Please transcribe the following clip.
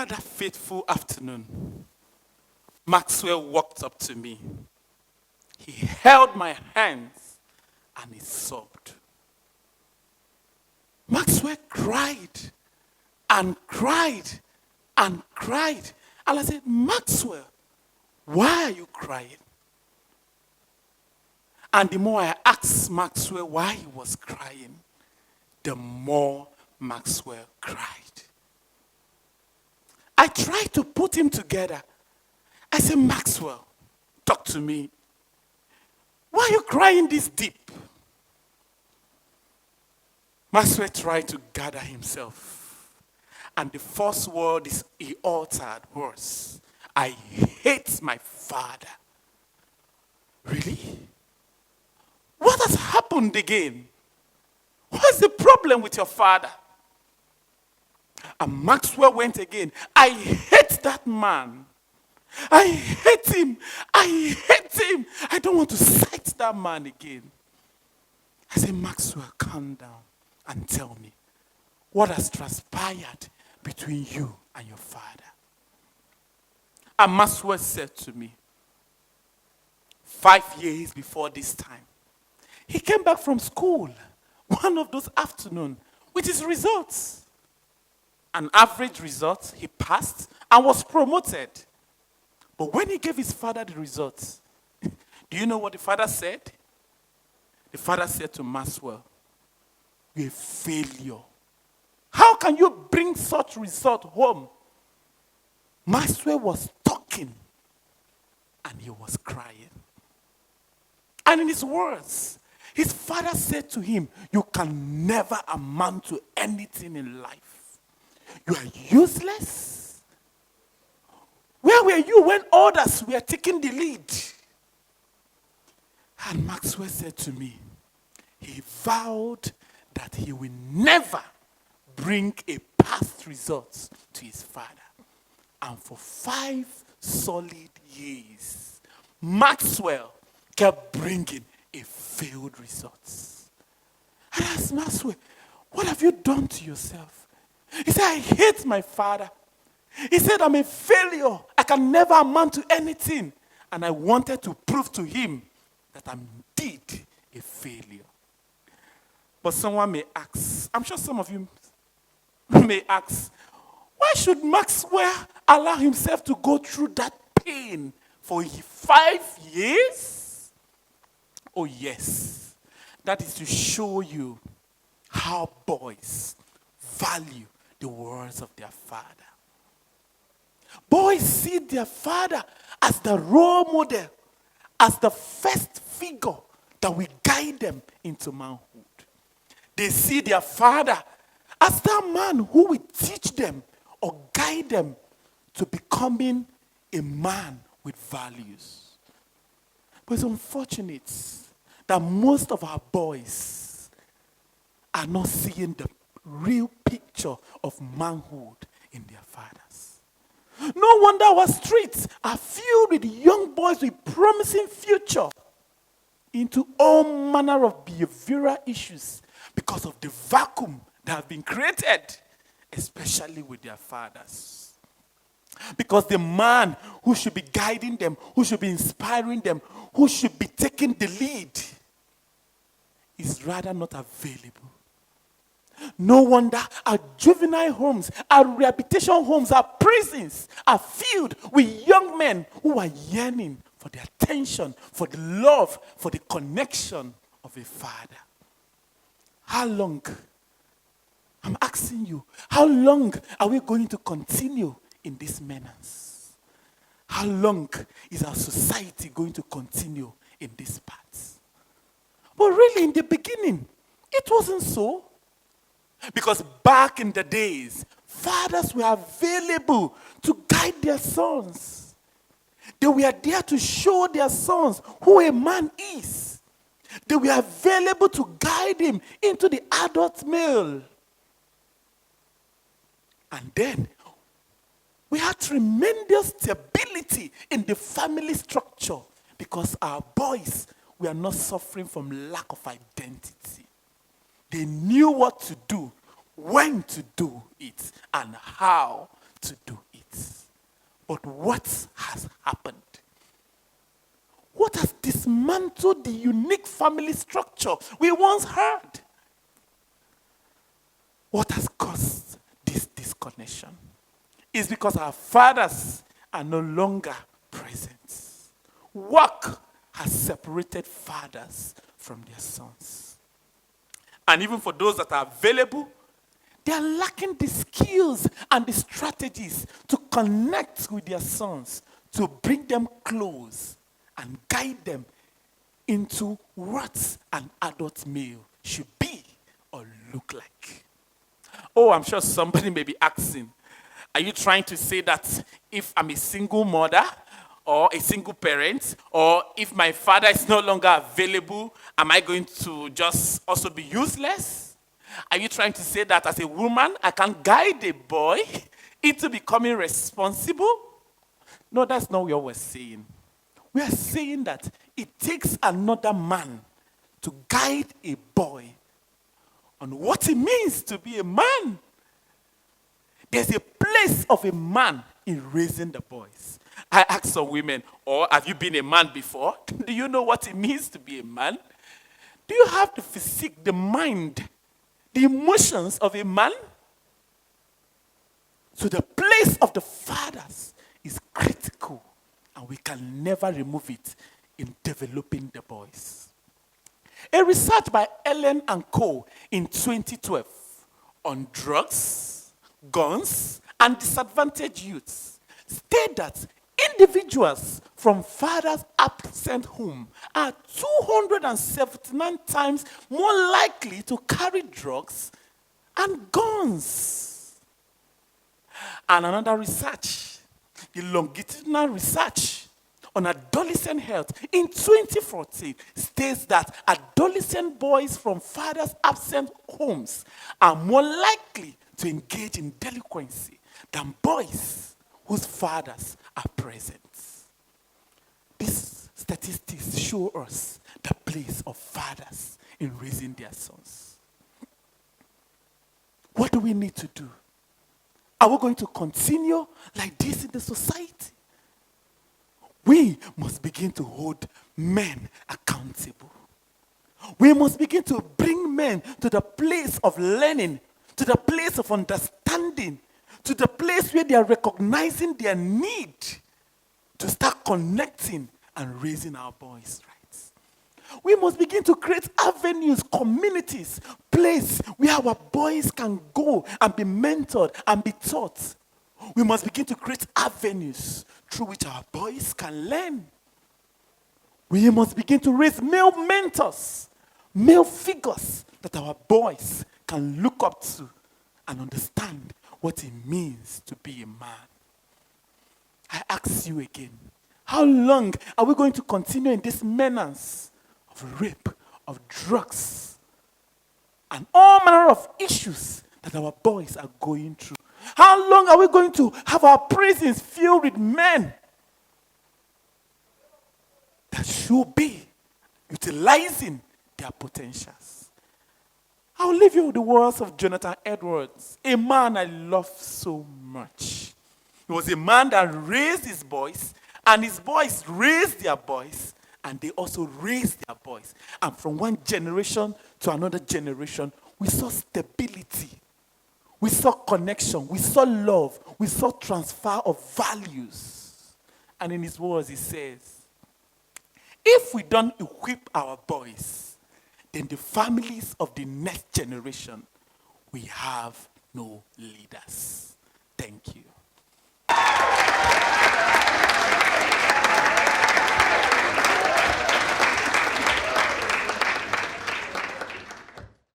remember that fateful afternoon. Maxwell walked up to me. He held my hands and he sobbed. Maxwell cried and cried and cried. And I said, Maxwell, why are you crying? And the more I asked Maxwell why he was crying, the more Maxwell cried. I tried to put him together. I said, Maxwell, talk to me. Why are you crying this deep? Maxwell tried to gather himself. And the first word he uttered was, I hate my father. Really? What has happened again? What's the problem with your father? And Maxwell went again. I hate that man. I hate him. I hate him. I don't want to sight that man again. I said, Maxwell, calm down and tell me what has transpired between you and your father. And Maxwell said to me, 5 years before this time, he came back from school one of those afternoons with his results. An average result, he passed and was promoted. But when he gave his father the results, do you know what the father said? The father said to Maxwell, you're a failure. How can you bring such result home? Maxwell was talking and he was crying. And in his words, his father said to him, you can never amount to anything in life. You are useless. Where were you when others were taking the lead? And Maxwell said to me, he vowed that he will never bring a past result to his father. And for 5 solid years, Maxwell kept bringing a failed results. And I asked Maxwell, what have you done to yourself? He said, I hate my father. He said, I'm a failure. I can never amount to anything. And I wanted to prove to him that I'm indeed a failure. But someone may ask, I'm sure some of you may ask, why should Maxwell allow himself to go through that pain for 5 years? Oh yes, that is to show you how boys value the words of their father. Boys see their father as the role model, as the first figure that will guide them into manhood. They see their father as that man who will teach them or guide them to becoming a man with values. But it's unfortunate that most of our boys are not seeing the real picture of manhood in their fathers. No wonder our streets are filled with young boys with promising future into all manner of behavioral issues because of the vacuum that have been created, especially with their fathers. Because the man who should be guiding them, who should be inspiring them, who should be taking the lead is rather not available. No wonder our juvenile homes, our rehabilitation homes, our prisons are filled with young men who are yearning for the attention, for the love, for the connection of a father. How long? I'm asking you, how long are we going to continue in this menace? How long is our society going to continue in this path? But really, in the beginning, it wasn't so. Because back in the days, fathers were available to guide their sons. They were there to show their sons who a man is. They were available to guide him into the adult male. And then, we had tremendous stability in the family structure because our boys were not suffering from lack of identity. They knew what to do, when to do it, and how to do it. But what has happened? What has dismantled the unique family structure we once had? What has caused this disconnection? It's because our fathers are no longer present. Work has separated fathers from their sons. And even for those that are available, they are lacking the skills and the strategies to connect with their sons, to bring them close and guide them into what an adult male should be or look like. Oh, I'm sure somebody may be asking, are you trying to say that if I'm a single mother or a single parent, or if my father is no longer available, am I going to just also be useless? Are you trying to say that as a woman, I can guide a boy into becoming responsible? No, that's not what we're saying. We are saying that it takes another man to guide a boy on what it means to be a man. There's a place of a man in raising the boys. I ask some women, or have you been a man before? Do you know what it means to be a man? Do you have the physique, the mind, the emotions of a man? So the place of the fathers is critical, and we can never remove it in developing the boys. A research by Ellen and Co. in 2012 on drugs, guns, and disadvantaged youths state that individuals from fathers absent home are 279 times more likely to carry drugs and guns. And another research, the longitudinal research on adolescent health in 2014 states that adolescent boys from fathers absent homes are more likely to engage in delinquency than boys whose fathers are present. These statistics show us the place of fathers in raising their sons. What do we need to do? Are we going to continue like this in the society? We must begin to hold men accountable. We must begin to bring men to the place of learning, to the place of understanding, to the place where they are recognizing their need to start connecting and raising our boys right. We must begin to create avenues, communities, places where our boys can go and be mentored and be taught. We must begin to create avenues through which our boys can learn. We must begin to raise male mentors, male figures that our boys can look up to and understand what it means to be a man. I ask you again, how long are we going to continue in this menace of rape, of drugs, and all manner of issues that our boys are going through? How long are we going to have our prisons filled with men that should be utilizing their potentials? I'll leave you with the words of Jonathan Edwards, a man I love so much. He was a man that raised his boys, and his boys raised their boys, and they also raised their boys. And from one generation to another generation, we saw stability. We saw connection. We saw love. We saw transfer of values. And in his words, he says, if we don't equip our boys, then the families of the next generation, we have no leaders.